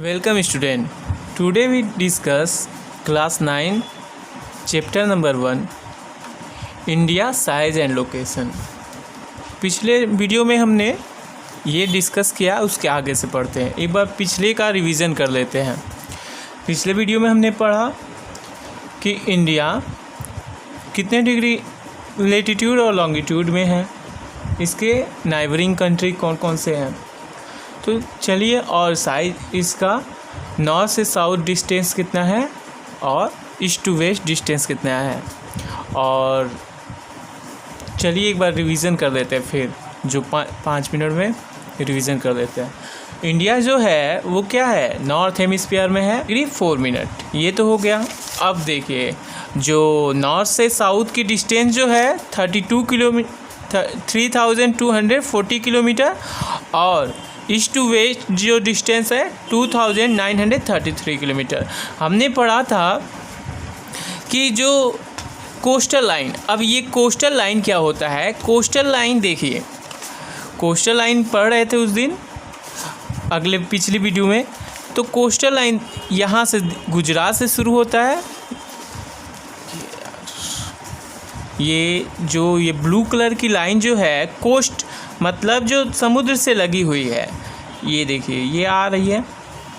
Welcome student. Today we discuss class 9 chapter number 1 India size and location. पिछले video में हमने ये discuss किया, उसके आगे से पढ़ते हैं। एक बार पिछले का रिवीजन कर लेते हैं। पिछले वीडियो में हमने पढ़ा कि इंडिया कितने डिग्री लेटीट्यूड और लॉन्गिट्यूड में है, इसके नाइबरिंग कंट्री कौन कौन से हैं। तो चलिए, और साइज इसका नॉर्थ से साउथ डिस्टेंस कितना है और ईस्ट टू वेस्ट डिस्टेंस कितना है। और चलिए एक बार रिवीजन कर लेते हैं, फिर जो 5 मिनट में रिवीजन कर लेते हैं। इंडिया जो है वो क्या है, नॉर्थ हेमिस्फीयर में है, डिग्री 4 मिनट, ये तो हो गया। अब देखिए, जो नॉर्थ से साउथ की डिस्टेंस जो है 32 किलोमीटर 3240 किलोमीटर, और ईस्ट टू वेस्ट जो डिस्टेंस है 2933 किलोमीटर। हमने पढ़ा था कि जो कोस्टल लाइन, अब ये कोस्टल लाइन क्या होता है। कोस्टल लाइन देखिए, कोस्टल लाइन पढ़ रहे थे उस दिन पिछली वीडियो में। तो कोस्टल लाइन यहाँ से गुजरात से शुरू होता है। ये ब्लू कलर की लाइन जो है कोस्ट, मतलब जो समुद्र से लगी हुई है, ये देखिए ये आ रही है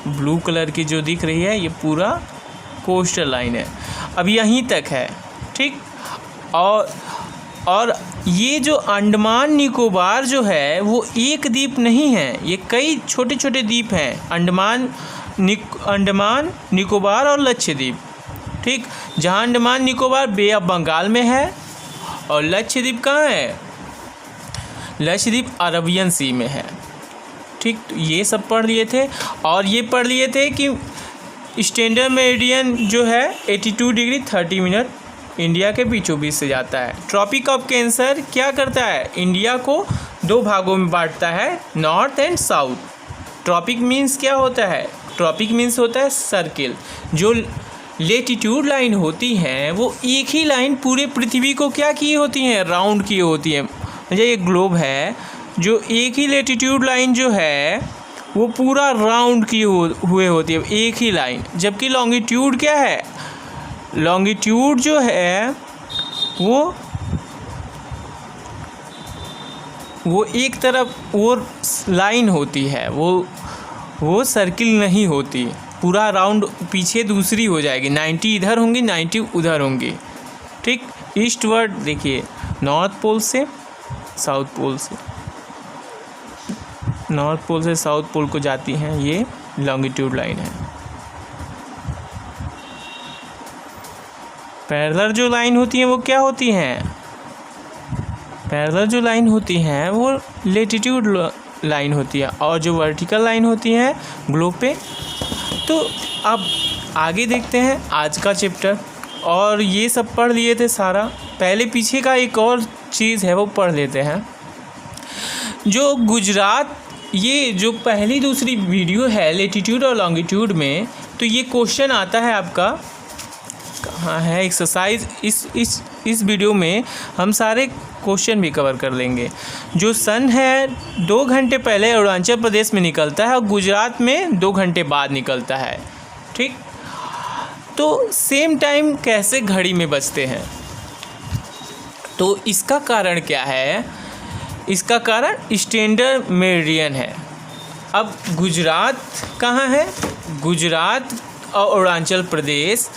ब्लू कलर की जो दिख रही है, ये पूरा कोस्टल लाइन है। अब यहीं तक है, ठीक। और ये जो अंडमान निकोबार जो है वो एक द्वीप नहीं है, ये कई छोटे छोटे द्वीप हैं। अंडमान निकोबार और लक्षद्वीप, ठीक। जहाँ अंडमान निकोबार बे ऑफ बंगाल में है और लक्षद्वीप कहाँ है, लक्षद्वीप अरबियन सी में है, ठीक। तो ये सब पढ़ लिए थे। और ये पढ़ लिए थे कि स्टैंडर्ड मेरिडियन जो है 82 डिग्री 30 मिनट इंडिया के बीचों बीच से जाता है। ट्रॉपिक ऑफ कैंसर क्या करता है, इंडिया को 2 भागों में बांटता है, north and south. Tropic means क्या होता है, ट्रॉपिक मीन्स होता है सर्किल। जो लेटीट्यूड लाइन होती हैं वो एक ही लाइन पूरे पृथ्वी को क्या की होती हैं, राउंड की होती हैं। मुझे ये ग्लोब है, जो एक ही लेटीट्यूड लाइन जो है वो पूरा राउंड की हुए होती है, एक ही लाइन। जबकि लॉन्गिट्यूड क्या है, लॉन्गिट्यूड जो है वो एक तरफ वो लाइन होती है, वो सर्किल नहीं होती, पूरा राउंड पीछे दूसरी हो जाएगी, 90 इधर होंगी 90 उधर होंगी, ठीक। ईस्टवर्ड देखिए, नॉर्थ पोल से साउथ पोल से, नॉर्थ पोल से साउथ पोल को जाती हैं, ये लॉन्गिट्यूड लाइन है। पैरेलल जो लाइन होती हैं वो क्या होती हैं, पैरेलल जो लाइन होती हैं वो लेटीट्यूड लाइन होती है, और जो वर्टिकल लाइन होती हैं ग्लोब पे। तो अब आगे देखते हैं आज का चैप्टर। और ये सब पढ़ लिए थे सारा, पहले पीछे का एक और चीज़ है वो पढ़ लेते हैं। जो गुजरात, ये जो पहली दूसरी वीडियो है लेटीट्यूड और लॉन्गिट्यूड में, तो ये क्वेश्चन आता है आपका, कहाँ है एक्सरसाइज। इस वीडियो में हम सारे क्वेश्चन भी कवर कर लेंगे। जो सन है 2 घंटे पहले अरुणाचल प्रदेश में निकलता है और गुजरात में 2 घंटे बाद निकलता है, ठीक। तो सेम टाइम कैसे घड़ी में बजते हैं, तो इसका कारण क्या है, इसका कारण स्टैंडर्ड मेरिडियन है। अब गुजरात कहाँ है, गुजरात और अरुणाचल प्रदेश,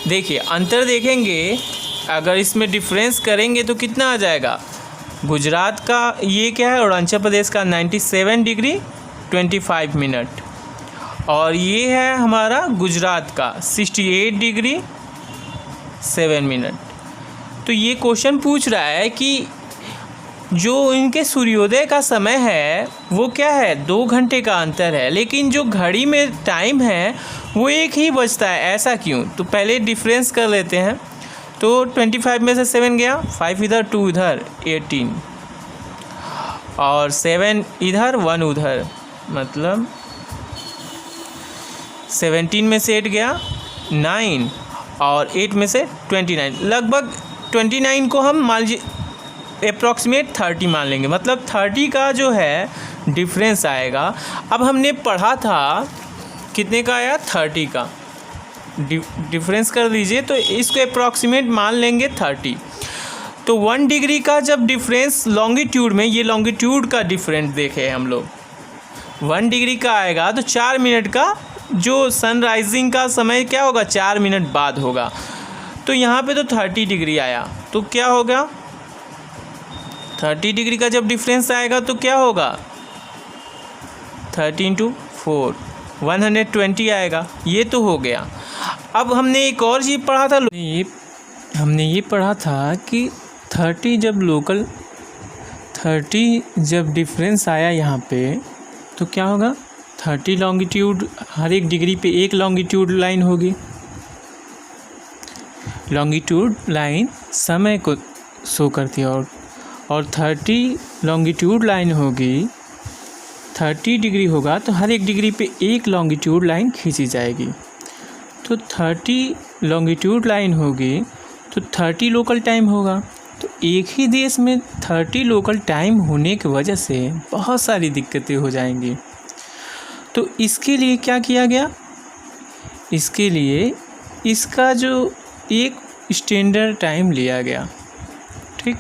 देखिए अंतर देखेंगे, अगर इसमें डिफरेंस करेंगे तो कितना आ जाएगा। गुजरात का ये क्या है, अरुणाचल प्रदेश का 97 डिग्री 25 मिनट, और ये है हमारा गुजरात का 68 डिग्री 7 मिनट। तो ये क्वेश्चन पूछ रहा है कि जो इनके सूर्योदय का समय है वो क्या है, 2 घंटे का अंतर है, लेकिन जो घड़ी में टाइम है वो एक ही बजता है, ऐसा क्यों। तो पहले डिफरेंस कर लेते हैं। तो 25 में से 7 गया, 5 इधर 2 इधर 18, और 7 इधर 1 उधर, मतलब 17 में से 8 गया 9, और 8 में से 29, लगभग 29 को हम मान लीजिए अप्रॉक्सीमेट 30 मान लेंगे, मतलब 30 का जो है डिफरेंस आएगा। अब हमने पढ़ा था कितने का आया, 30 का। डिफरेंस कर दीजिए तो इसको अप्रॉक्सीमेट मान लेंगे 30। तो 1 डिग्री का जब डिफरेंस लॉन्गिट्यूड में, ये लॉन्गिट्यूड का डिफरेंस देखे हम लोग, 1 डिग्री का आएगा तो 4 मिनट का जो सनराइजिंग का समय क्या होगा, 4 मिनट बाद होगा। तो यहाँ पे तो 30 डिग्री आया, तो क्या होगा, 30 डिग्री का जब डिफरेंस आएगा तो क्या होगा, 30 × 4 120 आएगा। ये तो हो गया। अब हमने एक और चीज़ पढ़ा था, हमने ये पढ़ा था कि 30 जब डिफरेंस आया यहाँ पे तो क्या होगा, 30 लॉन्गिट्यूड, हर एक डिग्री पे एक लॉन्गिट्यूड लाइन होगी। लॉन्गिट्यूड लाइन समय को शो करती है और 30 लॉन्गिट्यूड लाइन होगी, 30 डिग्री होगा तो हर एक डिग्री पे एक लॉन्गिट्यूड लाइन खींची जाएगी। तो 30 लॉन्गिट्यूड लाइन होगी तो 30 लोकल टाइम होगा। तो एक ही देश में 30 लोकल टाइम होने की वजह से बहुत सारी दिक्कतें हो जाएंगी। तो इसके लिए क्या किया गया, इसके लिए इसका जो एक स्टैंडर्ड टाइम लिया गया, ठीक।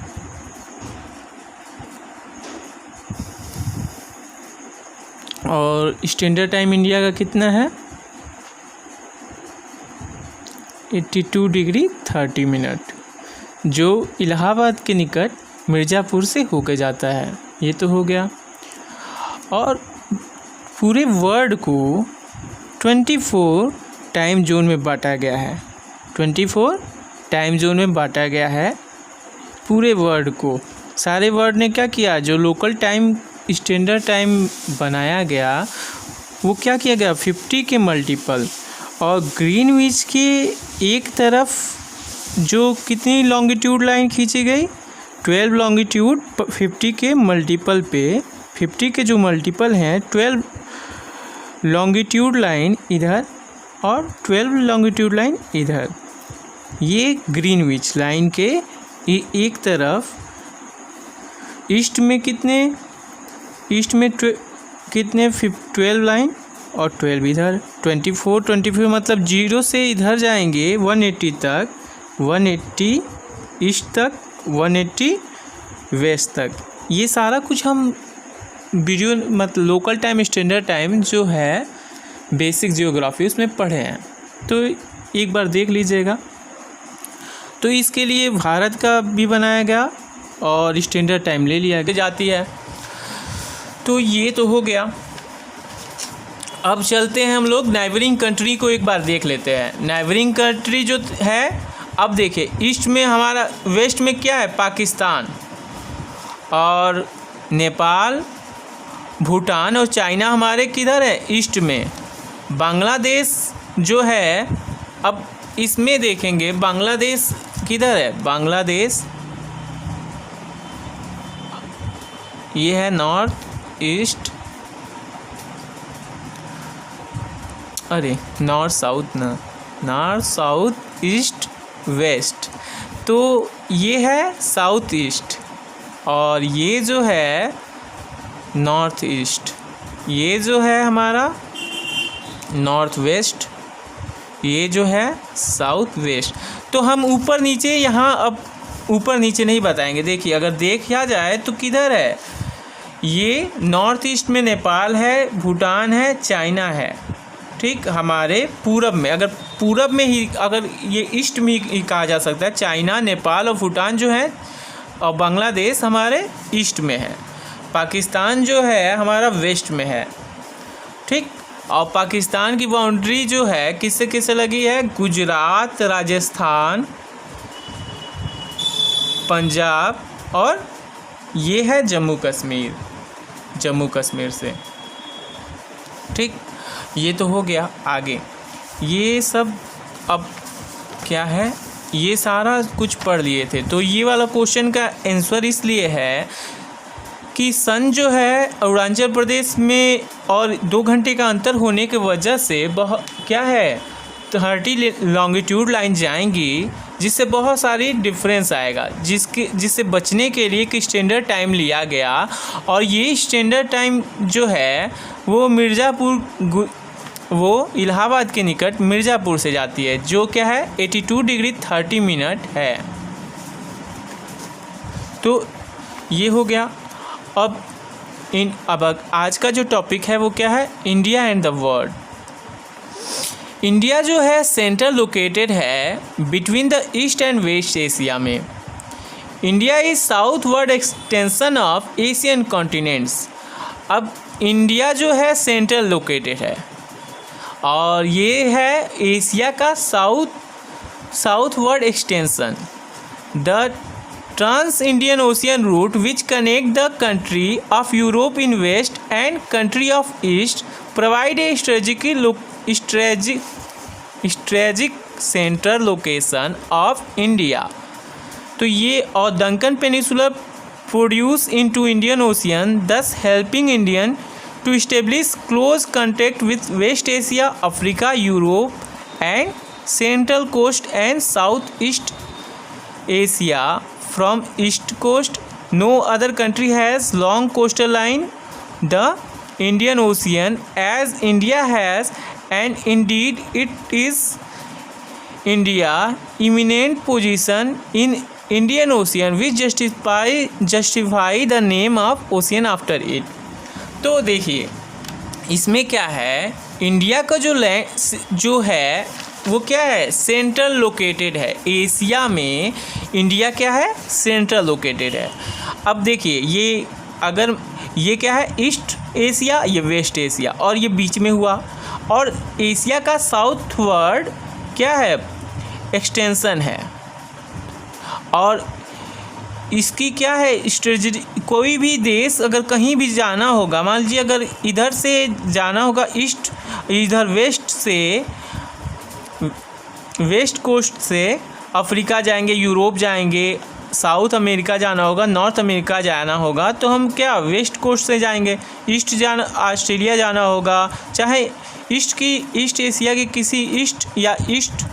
और स्टैंडर्ड टाइम इंडिया का कितना है, 82 डिग्री 30 मिनट, जो इलाहाबाद के निकट मिर्ज़ापुर से होकर जाता है। ये तो हो गया। और पूरे वर्ल्ड को 24 टाइम जोन में बांटा गया है, 24 टाइम जोन में बांटा गया है पूरे वर्ल्ड को। सारे वर्ल्ड ने क्या किया, जो लोकल टाइम स्टैंडर्ड टाइम बनाया गया वो क्या किया गया, 50 के मल्टीपल। और ग्रीनविच के एक तरफ जो कितनी लॉन्गिट्यूड लाइन खींची गई, 12 लॉन्गिट्यूड 50 के मल्टीपल पे, 50 के जो मल्टीपल हैं 12 लॉन्गिट्यूड लाइन इधर और 12 लॉन्गिट्यूड लाइन इधर। ये ग्रीनविच लाइन के एक तरफ ईस्ट में कितने, ईस्ट में कितने 12 लाइन और 12 इधर, 24 मतलब 0 से इधर जाएंगे 180 तक, 180 ईस्ट तक, 180 वेस्ट तक। ये सारा कुछ हम वीडियो मतलब लोकल टाइम स्टैंडर्ड टाइम जो है बेसिक जियोग्राफी उसमें पढ़े हैं, तो एक बार देख लीजिएगा। तो इसके लिए भारत का भी बनाया गया और स्टैंडर्ड टाइम ले लिया जाती है। तो ये तो हो गया। अब चलते हैं हम लोग नाइबरिंग कंट्री को एक बार देख लेते हैं। नाइबरिंग कंट्री जो है, अब देखिए ईस्ट में हमारा, वेस्ट में क्या है, पाकिस्तान और नेपाल, भूटान और चाइना हमारे किधर है, ईस्ट में। बांग्लादेश जो है, अब इसमें देखेंगे बांग्लादेश किधर है, बांग्लादेश ये है नॉर्थ ईस्ट, अरे नॉर्थ साउथ ना, नॉर्थ साउथ ईस्ट वेस्ट, तो ये है साउथ ईस्ट और ये जो है नॉर्थ ईस्ट, ये जो है हमारा नॉर्थ वेस्ट, ये जो है साउथ वेस्ट। तो हम ऊपर नीचे यहाँ अब ऊपर नीचे नहीं बताएंगे। देखिए अगर देखा जाए तो किधर है, ये नॉर्थ ईस्ट में नेपाल है, भूटान है, चाइना है, ठीक। हमारे पूरब में, अगर पूरब में ही अगर ये ईस्ट में ही कहा जा सकता है, चाइना, नेपाल और भूटान जो है, और बांग्लादेश हमारे ईस्ट में है, पाकिस्तान जो है हमारा वेस्ट में है, ठीक। और पाकिस्तान की बाउंड्री जो है किससे किससे लगी है, गुजरात, राजस्थान, पंजाब और ये है जम्मू कश्मीर, जम्मू कश्मीर से, ठीक। ये तो हो गया। आगे ये सब अब क्या है, ये सारा कुछ पढ़ लिए थे। तो ये वाला क्वेश्चन का आंसर इसलिए है कि सन जो है अरुणाचल प्रदेश में और 2 घंटे का अंतर होने की वजह से बहुत क्या है, 30 लॉन्गिट्यूड लाइन जाएंगी, जिससे बहुत सारी डिफरेंस आएगा, जिससे बचने के लिए एक स्टैंडर्ड टाइम लिया गया। और ये स्टैंडर्ड टाइम जो है वो मिर्ज़ापुर वो इलाहाबाद के निकट मिर्ज़ापुर से जाती है, जो क्या है 82 डिग्री 30 मिनट है। तो ये हो गया। अब आज का जो टॉपिक है वो क्या है, India and the world. India जो है सेंटर लोकेटेड है between the east and west Asia में। India is southward extension of Asian continents. अब इंडिया जो है सेंट्रल लोकेटेड है और ये है एशिया का southward extension. The trans Indian ocean route which connect the country of Europe in west and country of east provide a strategic central location of India. तो ये और Deccan peninsula produce into Indian ocean, thus helping Indian to establish close contact with West Asia, Africa, Europe and Central Coast and Southeast Asia. From East Coast, no other country has long coastal line the Indian Ocean as India has, and indeed it is India eminent position in Indian Ocean which justify the name of ocean after it। तो देखिए इसमें क्या है, India का जो land जो है वो क्या है, सेंट्रल लोकेटेड है। एशिया में इंडिया क्या है, सेंट्रल लोकेटेड है। अब देखिए ये अगर ये क्या है, ईस्ट एशिया, ये वेस्ट एशिया और ये बीच में हुआ, और एशिया का साउथवर्ड क्या है, एक्सटेंशन है। और इसकी क्या है स्ट्रेटजी, कोई भी देश अगर कहीं भी जाना होगा, मान लीजिए अगर इधर से जाना होगा ईस्ट, इधर वेस्ट कोस्ट से अफ्रीका जाएंगे, यूरोप जाएंगे, साउथ अमेरिका जाना होगा, नॉर्थ अमेरिका जाना होगा, तो हम क्या वेस्ट कोस्ट से जाएंगे। ईस्ट जाना, ऑस्ट्रेलिया जाना होगा, चाहे ईस्ट एशिया के किसी ईस्ट या ईस्ट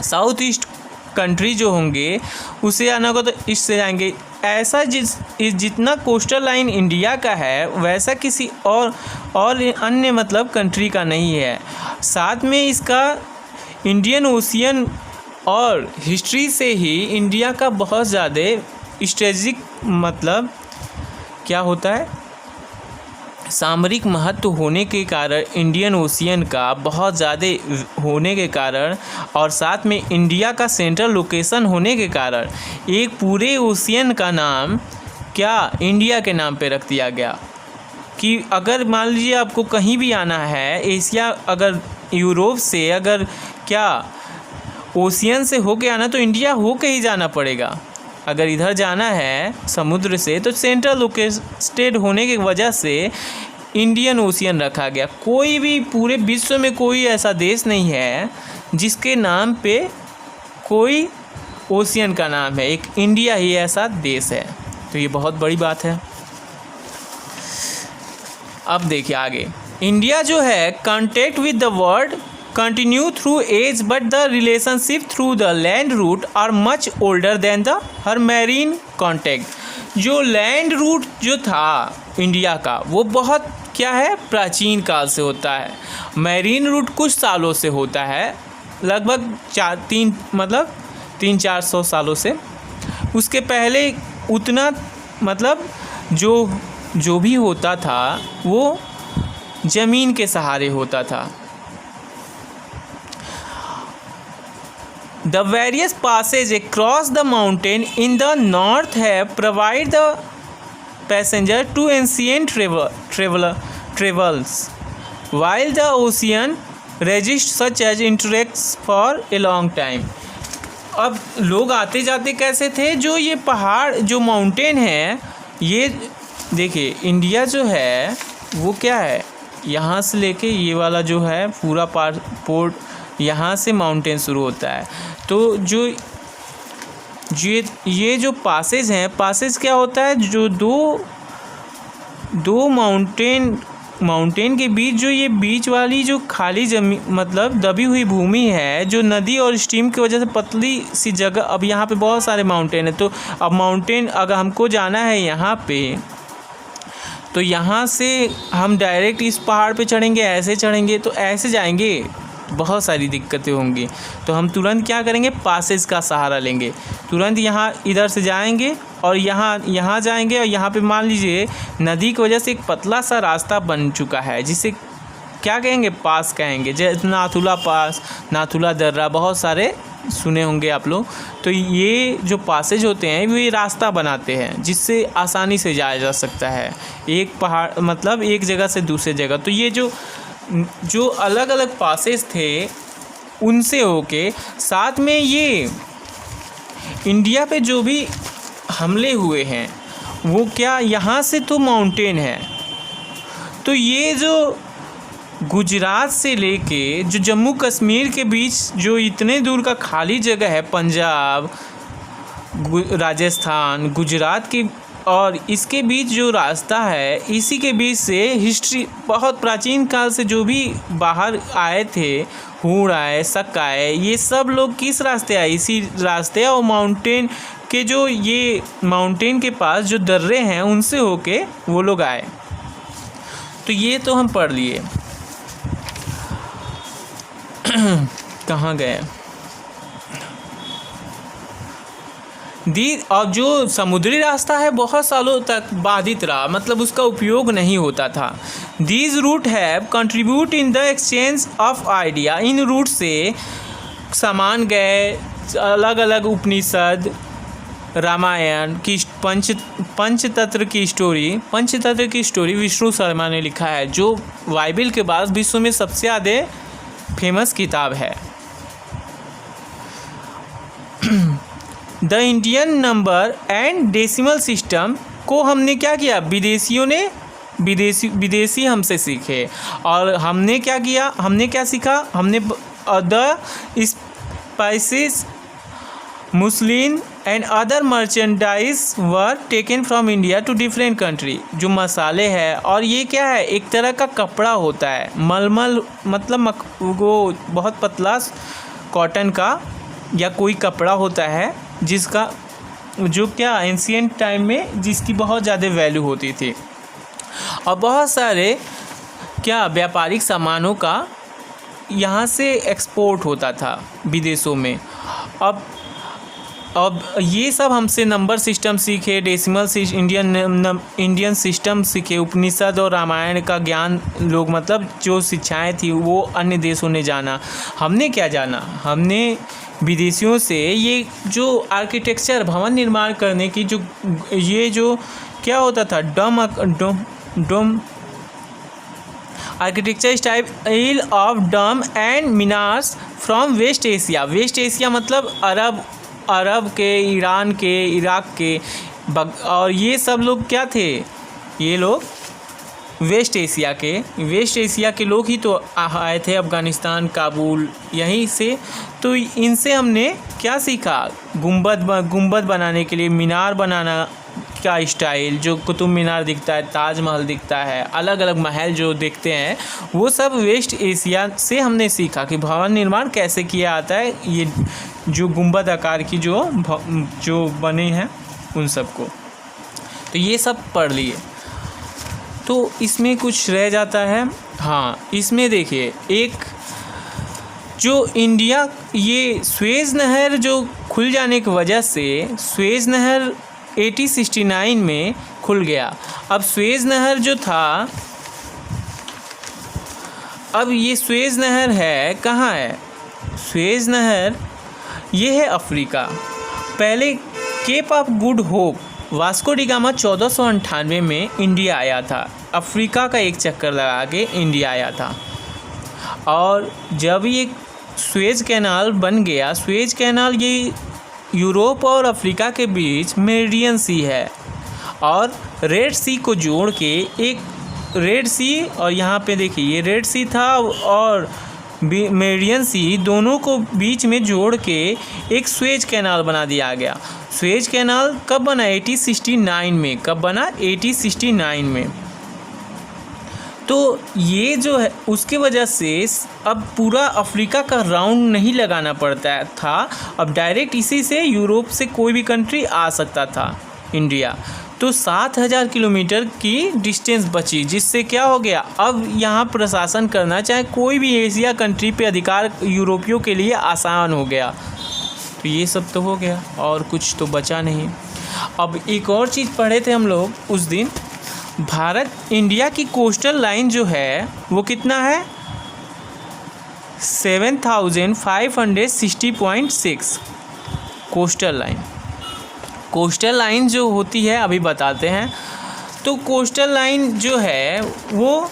साउथ ईस्ट कंट्री जो होंगे उसे आना होगा तो ईस्ट से जाएंगे। ऐसा जितना कोस्टल लाइन इंडिया का है वैसा किसी और अन्य मतलब कंट्री का नहीं है। साथ में इसका इंडियन ओशियन और हिस्ट्री से ही इंडिया का बहुत ज़्यादा स्ट्रेटेजिक मतलब क्या होता है, सामरिक महत्व होने के कारण, इंडियन ओशियन का बहुत ज़्यादा होने के कारण और साथ में इंडिया का सेंट्रल लोकेशन होने के कारण एक पूरे ओशियन का नाम क्या इंडिया के नाम पे रख दिया गया। कि अगर मान लीजिए आपको कहीं भी आना है एशिया, अगर यूरोप से अगर क्या ओशियन से होके आना तो इंडिया होके ही जाना पड़ेगा। अगर इधर जाना है समुद्र से तो सेंट्रल लोकेटेड होने की वजह से इंडियन ओशियन रखा गया। कोई भी पूरे विश्व में कोई ऐसा देश नहीं है जिसके नाम पे कोई ओशियन का नाम है, एक इंडिया ही ऐसा देश है। तो ये बहुत बड़ी बात है। अब देखिए आगे, इंडिया जो है contact with the world continue through age, but the relationship through the land route are much older than the her marine contact। जो लैंड रूट जो था इंडिया का वो बहुत क्या है, प्राचीन काल से होता है। मैरीन रूट कुछ सालों से होता है, लगभग 300-400 सालों से। उसके पहले उतना मतलब जो भी होता था वो ज़मीन के सहारे होता था। The various passages across the mountain in the north have provide the passenger to ancient travels, while the ocean resists such as interacts for a long time। अब लोग आते जाते कैसे थे, जो ये पहाड़ जो माउंटेन है, ये देखिए इंडिया जो है वो क्या है, यहाँ से लेके ये वाला जो है पूरा पोर्ट, यहाँ से माउंटेन शुरू होता है। तो ये जो पासेज हैं, पासेज क्या होता है, जो दो माउंटेन के बीच जो ये बीच वाली जो खाली जमीन मतलब दबी हुई भूमि है, जो नदी और स्ट्रीम की वजह से पतली सी जगह। अब यहाँ पे बहुत सारे माउंटेन है, तो अब माउंटेन अगर हमको जाना है यहाँ पे तो यहाँ से हम डायरेक्ट इस पहाड़ पे चढ़ेंगे, ऐसे चढ़ेंगे तो ऐसे जाएंगे, बहुत सारी दिक्कतें होंगी। तो हम तुरंत क्या करेंगे, पासेस का सहारा लेंगे। तुरंत यहाँ इधर से जाएंगे और यहाँ जाएंगे, और यहाँ पे मान लीजिए नदी की वजह से एक पतला सा रास्ता बन चुका है, जिसे क्या कहेंगे, पास कहेंगे। जैसे नाथुला पास, नाथुला दर्रा, बहुत सारे सुने होंगे आप लोग। तो ये जो पासेज होते हैं वो ये रास्ता बनाते हैं जिससे आसानी से जाया जा सकता है एक पहाड़, मतलब एक जगह से दूसरे जगह। तो ये जो अलग अलग पासेस थे उनसे होके, साथ में ये इंडिया पे जो भी हमले हुए हैं वो क्या, यहाँ से तो माउंटेन है, तो ये जो गुजरात से लेके जो जम्मू कश्मीर के बीच जो इतने दूर का खाली जगह है, पंजाब, राजस्थान, गुजरात की, और इसके बीच जो रास्ता है, इसी के बीच से हिस्ट्री बहुत प्राचीन काल से जो भी बाहर आए थे, हूण आए, शक आए, ये सब लोग किस रास्ते आए, इसी रास्ते। और माउंटेन के जो ये माउंटेन के पास जो दर्रे हैं उनसे होके वो लोग आए। तो ये तो हम पढ़ लिए। कहाँ गए और जो समुद्री रास्ता है बहुत सालों तक बाधित रहा, मतलब उसका उपयोग नहीं होता था। These route have contribute in the exchange of idea. इन रूट से सामान गए, अलग अलग उपनिषद, रामायण की पंचतंत्र की स्टोरी विष्णु शर्मा ने लिखा है, जो बाइबल के बाद विश्व में सबसे ज़्यादा फेमस किताब है। The Indian number and decimal system को हमने क्या किया, विदेशी हमसे सीखे। और हमने क्या किया, हमने क्या सीखा, हमने the spices, muslin and other merchandise were taken from India to different country. जो मसाले हैं, और ये क्या है, एक तरह का कपड़ा होता है, मलमल, मतलब वो बहुत पतला कॉटन का या कोई कपड़ा होता है, जिसका जो क्या एंशिएंट टाइम में जिसकी बहुत ज़्यादा वैल्यू होती थी। और बहुत सारे क्या व्यापारिक सामानों का यहाँ से एक्सपोर्ट होता था विदेशों में। अब ये सब हमसे नंबर सिस्टम सीखे, डेसिमल इंडियन सिस्टम सीखे, उपनिषद और रामायण का ज्ञान लोग, मतलब जो शिक्षाएं थी वो अन्य देशों ने जाना। हमने क्या जाना, हमने विदेशियों से ये जो आर्किटेक्चर, भवन निर्माण करने की ये जो क्या होता था, dome architecture style of dome and minarets from West Asia. West Asia मतलब अरब के, ईरान के, इराक के, और ये सब लोग क्या थे, ये लोग वेस्ट एशिया के लोग ही तो आए थे, अफ़गानिस्तान, काबुल, यहीं से। तो इनसे हमने क्या सीखा, गुंबद बनाने के लिए, मीनार बनाना का स्टाइल, जो कुतुब मीनार दिखता है, ताजमहल दिखता है, अलग अलग महल जो देखते हैं, वो सब वेस्ट एशिया से हमने सीखा कि भवन निर्माण कैसे किया आता है, ये जो गुंबद आकार की जो बने हैं उन सबको। तो ये सब पढ़ लिए। तो इसमें कुछ रह जाता है, हाँ, इसमें देखिए एक जो इंडिया, ये स्वेज नहर जो खुल जाने की वजह से, स्वेज नहर 1869 में खुल गया। अब स्वेज नहर जो था, अब ये स्वेज नहर है कहाँ है, स्वेज नहर ये है अफ्रीका। पहले cape of good hope, Vasco da Gama 1498 में इंडिया आया था, अफ्रीका का एक चक्कर लगा के इंडिया आया था। और जब ये स्वेज कैनाल बन गया, स्वेज कैनाल ये यूरोप और अफ्रीका के बीच मेरिडियन सी है, और रेड सी को जोड़ के एक रेड सी, और यहाँ पे देखिए ये रेड सी था और मेरिडियन सी, दोनों को बीच में जोड़ के एक स्वेज कैनाल बना दिया गया। स्वेज कैनाल कब बना, 1869 में। कब बना, 1869 में। तो ये जो है उसके वजह से अब पूरा अफ्रीका का राउंड नहीं लगाना पड़ता था, अब डायरेक्ट इसी से यूरोप से कोई भी कंट्री आ सकता था, इंडिया। तो 7,000 किलोमीटर की डिस्टेंस बची, जिससे क्या हो गया, अब यहाँ प्रशासन करना चाहे कोई भी एशिया कंट्री पे अधिकार यूरोपियों के लिए आसान हो गया। तो ये सब तो हो गया और कुछ तो बचा नहीं। अब एक और चीज़ पढ़े थे हम लोग उस दिन, भारत इंडिया की कोस्टल लाइन जो है वो कितना है, 7,560.6 कोस्टल लाइन। कोस्टल लाइन जो होती है अभी बताते हैं। तो कोस्टल लाइन जो है वो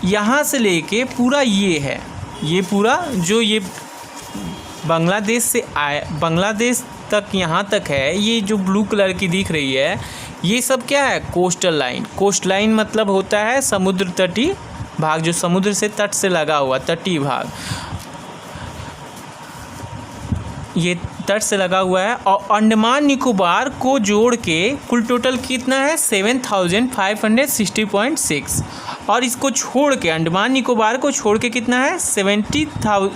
यहाँ से लेके पूरा ये है, ये पूरा जो ये बांग्लादेश से बांग्लादेश तक यहाँ तक है, ये जो ब्लू कलर की दिख रही है ये सब क्या है, कोस्टल लाइन। कोस्ट लाइन मतलब होता है समुद्र तटीय भाग, जो समुद्र से तट से लगा हुआ तटीय भाग, ये तट से लगा हुआ है। और अंडमान निकोबार को जोड़ के कुल टोटल कितना है, 7,560.6। और इसको छोड़ के, अंडमान निकोबार को छोड़ के कितना है, 6,100।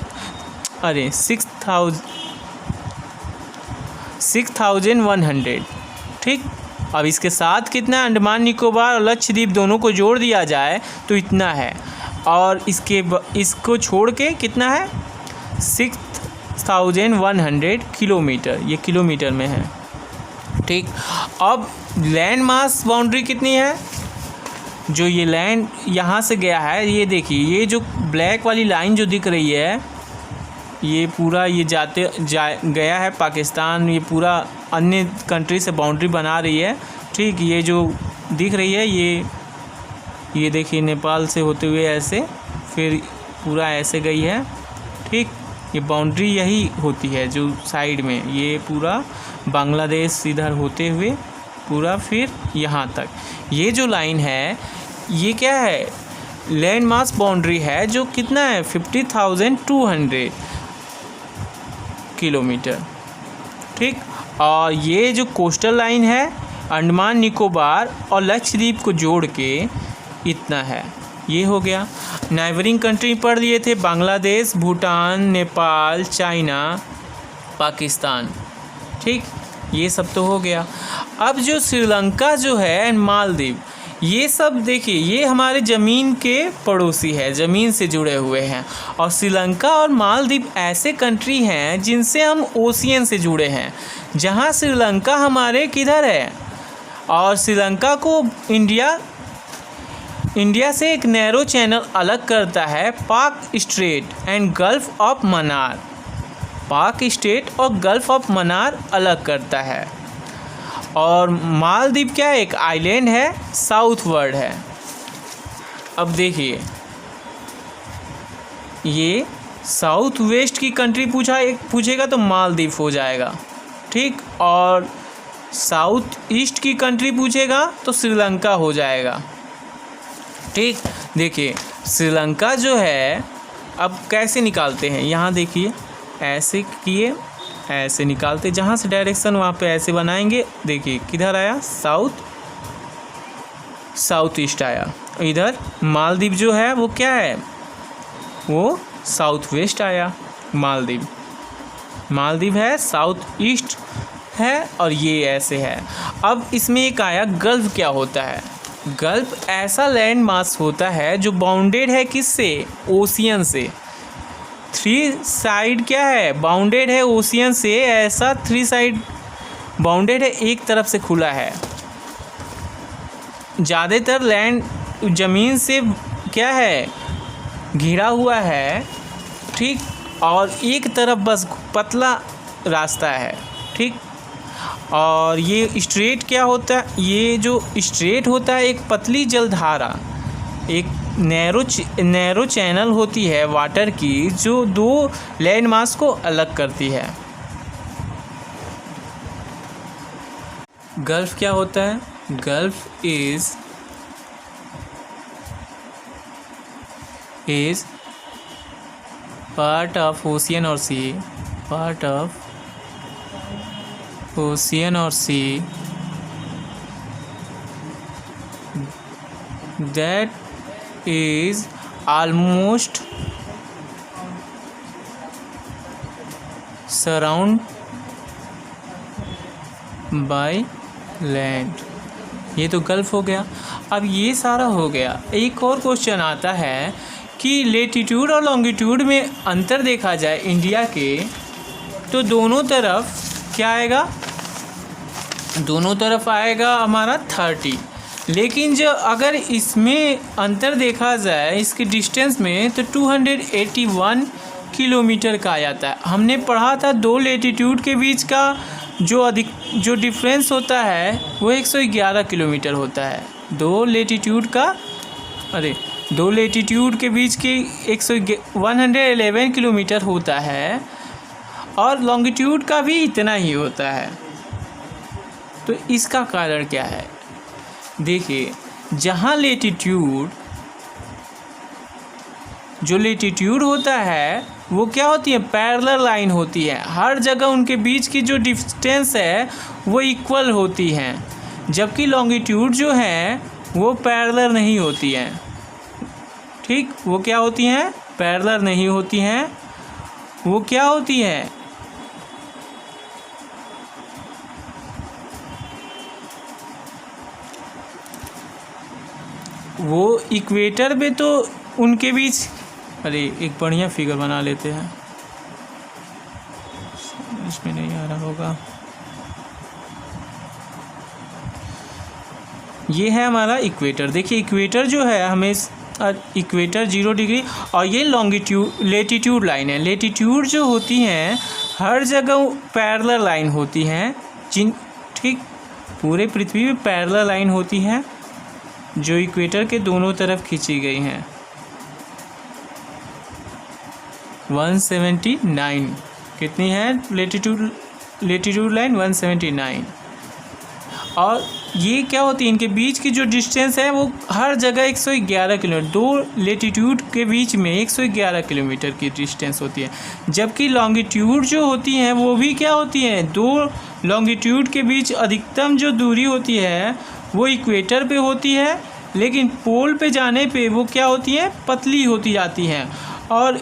ठीक। अब इसके साथ कितना है, अंडमान निकोबार और लक्षद्वीप दोनों को जोड़ दिया जाए तो इतना है। और इसको छोड़ के कितना है, 6,100 किलोमीटर, ये किलोमीटर में है। ठीक। अब लैंड मास बाउंड्री कितनी है, जो ये लैंड यहाँ से गया है, ये देखिए, ये जो ब्लैक वाली लाइन जो दिख रही है, ये पूरा ये गया है पाकिस्तान, ये पूरा अन्य कंट्री से बाउंड्री बना रही है। ठीक। ये जो दिख रही है ये देखिए, नेपाल से होते हुए ऐसे फिर पूरा ऐसे गई है। ठीक। ये बाउंड्री यही होती है जो साइड में, ये पूरा बांग्लादेश इधर होते हुए पूरा फिर यहाँ तक। ये जो लाइन है ये क्या है, लैंड मास बाउंड्री है, जो कितना है, 50,200 किलोमीटर। ठीक। और ये जो कोस्टल लाइन है अंडमान निकोबार और लक्षद्वीप को जोड़ के इतना है, ये हो गया। नाइबरिंग कंट्री पढ़ लिए थे, बांग्लादेश, भूटान, नेपाल, चाइना, पाकिस्तान। ठीक। ये सब तो हो गया। अब जो श्रीलंका जो है, मालदीव, ये सब देखिए, ये हमारे ज़मीन के पड़ोसी है, ज़मीन से जुड़े हुए हैं। और श्रीलंका और मालदीव ऐसे कंट्री हैं जिनसे हम ओशियन से जुड़े हैं, जहाँ श्रीलंका हमारे किधर है, और श्रीलंका को इंडिया से एक नैरो चैनल अलग करता है, पाक straight and gulf of Mannar. पाक स्ट्रेट और गल्फ ऑफ मन्नार अलग करता है। और मालदीव क्या है, एक आइलैंड है, साउथ वर्ड है। अब देखिए, ये साउथ वेस्ट की कंट्री पूछेगा तो मालदीव हो जाएगा। ठीक। और साउथ ईस्ट की कंट्री पूछेगा तो श्रीलंका हो जाएगा। ठीक। देखिए, श्रीलंका जो है, अब कैसे निकालते हैं, यहाँ देखिए, ऐसे किए, ऐसे निकालते, जहाँ से डायरेक्शन वहाँ पे ऐसे बनाएंगे। देखिए किधर आया, साउथ ईस्ट आया। इधर मालदीव जो है वो क्या है, वो साउथ वेस्ट आया। मालदीव है, साउथ ईस्ट है, और ये ऐसे है। अब इसमें एक आया गल्फ। क्या होता है, गल्फ ऐसा लैंड मास होता है जो बाउंडेड है किससे, ओशियन से। 3 साइड क्या है, बाउंडेड है ओशियन से, ऐसा 3 साइड बाउंडेड है, एक तरफ से खुला है। ज़्यादातर लैंड ज़मीन से क्या है, घिरा हुआ है। ठीक। और एक तरफ बस पतला रास्ता है। ठीक। और ये स्ट्रेट क्या होता है, ये जो स्ट्रेट होता है एक पतली जलधारा, एक नैरो चैनल होती है वाटर की, जो 2 लैंड मास को अलग करती है। गल्फ क्या होता है, gulf is part of ocean और सी, पार्ट ऑफ ओशियन और सी that is almost surrounded by land, ये तो गल्फ हो गया। अब ये सारा हो गया। एक और क्वेश्चन आता है कि लेटीट्यूड और लॉन्गिट्यूड में अंतर देखा जाए इंडिया के, तो दोनों तरफ क्या आएगा, दोनों तरफ आएगा हमारा 30। लेकिन जो अगर इसमें अंतर देखा जाए इसके डिस्टेंस में, तो 281 किलोमीटर का आ जाता है। हमने पढ़ा था दो लेटीट्यूड के बीच का जो डिफरेंस होता है वो 111 किलोमीटर होता है। दो लेटीट्यूड के बीच के 111 किलोमीटर होता है, और लॉन्गिट्यूड का भी इतना ही होता है। तो इसका कारण क्या है? देखिए, जहाँ जो लेटीट्यूड होता है वो क्या होती है, पैरेलल लाइन होती है। हर जगह उनके बीच की जो डिस्टेंस है वो इक्वल होती हैं, जबकि लॉन्गिट्यूड जो है वो पैरेलल नहीं होती हैं। ठीक, वो क्या होती हैं, पैरेलल नहीं होती हैं। वो क्या होती है, वो इक्वेटर पे तो उनके बीच, अरे एक बढ़िया फिगर बना लेते हैं, इसमें नहीं आ रहा होगा। ये है हमारा इक्वेटर। देखिए इक्वेटर जो है हमें इक्वेटर 0 डिग्री, और ये लेटीट्यूड लाइन है। लेटीट्यूड जो होती हैं हर जगह पैरेलल लाइन होती हैं, ठीक, पूरे पृथ्वी में पैरेलल लाइन होती हैं जो इक्वेटर के दोनों तरफ खींची गई हैं। 179 कितनी है लेटीट्यूड लाइन, 179। और ये क्या होती है, इनके बीच की जो डिस्टेंस है वो हर जगह 111 किलोमीटर, दो लेटीट्यूड के बीच में 111 किलोमीटर की डिस्टेंस होती है। जबकि लॉन्गिट्यूड जो होती हैं वो भी क्या होती हैं, दो लॉन्गिट्यूड के बीच अधिकतम जो दूरी होती है वो इक्वेटर पे होती है, लेकिन पोल पे जाने पे वो क्या होती है, पतली होती जाती हैं, और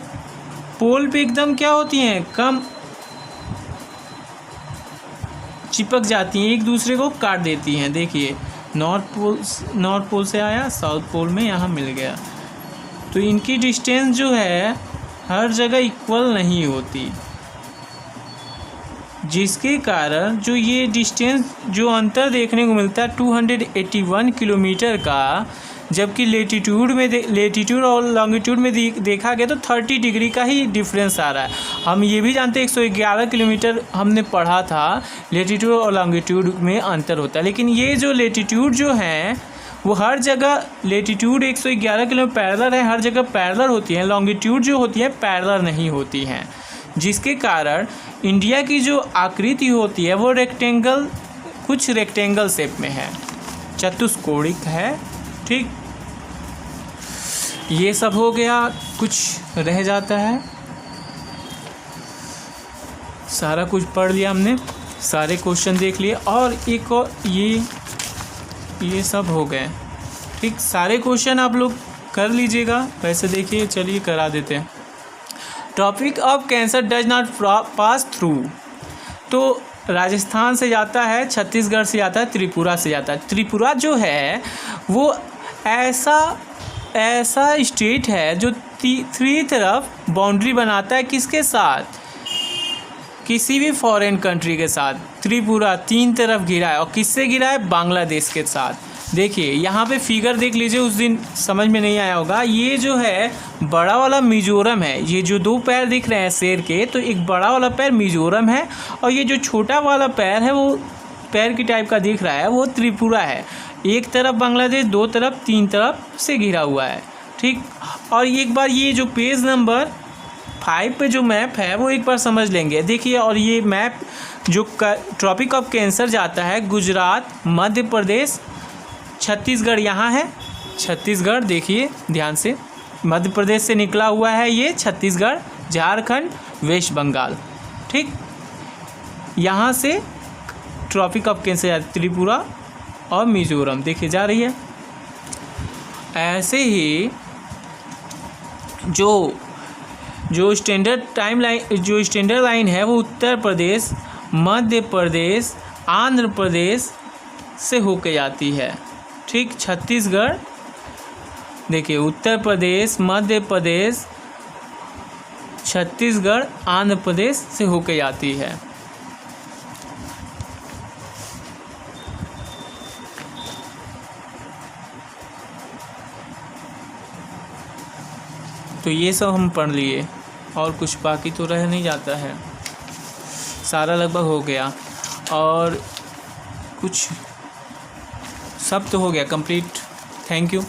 पोल पे एकदम क्या होती हैं, कम चिपक जाती हैं, एक दूसरे को काट देती हैं। देखिए नॉर्थ पोल से आया साउथ पोल में यहाँ मिल गया, तो इनकी डिस्टेंस जो है हर जगह इक्वल नहीं होती, जिसके कारण जो ये डिस्टेंस जो अंतर देखने को मिलता है 281 किलोमीटर का, जबकि लेटीट्यूड और लॉन्गिट्यूड में देखा गया तो 30 डिग्री का ही डिफरेंस आ रहा है। हम ये भी जानते हैं 111 किलोमीटर हमने पढ़ा था लेटीट्यूड और लॉन्गिट्यूड में अंतर होता है, लेकिन ये जो लेटीट्यूड जो हैं वो हर जगह लेटीट्यूड 111 किलोमीटर पैरेलल है, हर जगह पैरेलल होती हैं, लॉन्गिट्यूड जो होती है पैरेलल नहीं होती हैं, जिसके कारण इंडिया की जो आकृति होती है वो रेक्टेंगल शेप में है, चतुष्कोणिक है। ठीक, ये सब हो गया, कुछ रह जाता है, सारा कुछ पढ़ लिया हमने, सारे क्वेश्चन देख लिए, और एक और ये सब हो गए। ठीक, सारे क्वेश्चन आप लोग कर लीजिएगा। वैसे देखिए, चलिए करा देते हैं। Topic of cancer does not pass through, तो राजस्थान से जाता है, छत्तीसगढ़ से जाता है, त्रिपुरा से जाता है। त्रिपुरा जो है वो ऐसा स्टेट है जो 3 तरफ बाउंड्री बनाता है, किसके साथ, किसी भी फॉरेन कंट्री के साथ। त्रिपुरा 3 तरफ घिरा है, और किससे घिरा है, बांग्लादेश के साथ। देखिए यहाँ पे फिगर देख लीजिए, उस दिन समझ में नहीं आया होगा। ये जो है बड़ा वाला मिजोरम है, ये जो 2 पैर दिख रहे हैं शेर के, तो एक बड़ा वाला पैर मिजोरम है, और ये जो छोटा वाला पैर है वो पैर की टाइप का दिख रहा है वो त्रिपुरा है। एक तरफ बांग्लादेश, 2 तरफ, 3 तरफ से घिरा हुआ है। ठीक, और एक बार ये जो पेज नंबर 5 पे जो मैप है वो एक बार समझ लेंगे। देखिए, और ये मैप जो ट्रॉपिक ऑफ कैंसर जाता है गुजरात, मध्य प्रदेश, छत्तीसगढ़ यहाँ है, छत्तीसगढ़ देखिए ध्यान से, मध्य प्रदेश से निकला हुआ है ये छत्तीसगढ़, झारखंड, वेस्ट बंगाल। ठीक, यहाँ से ट्रॉपिक ऑफ कैंसर त्रिपुरा और मिजोरम देखिए जा रही है। ऐसे ही जो स्टैंडर्ड लाइन है वो उत्तर प्रदेश, मध्य प्रदेश, आंध्र प्रदेश से होके जाती है। ठीक, छत्तीसगढ़, देखिए उत्तर प्रदेश, मध्य प्रदेश, छत्तीसगढ़, आंध्र प्रदेश से होके जाती है। तो ये सब हम पढ़ लिए और कुछ बाकी तो रह नहीं जाता है, सारा लगभग हो गया। और कुछ सब तो हो गया कंप्लीट। Thank you.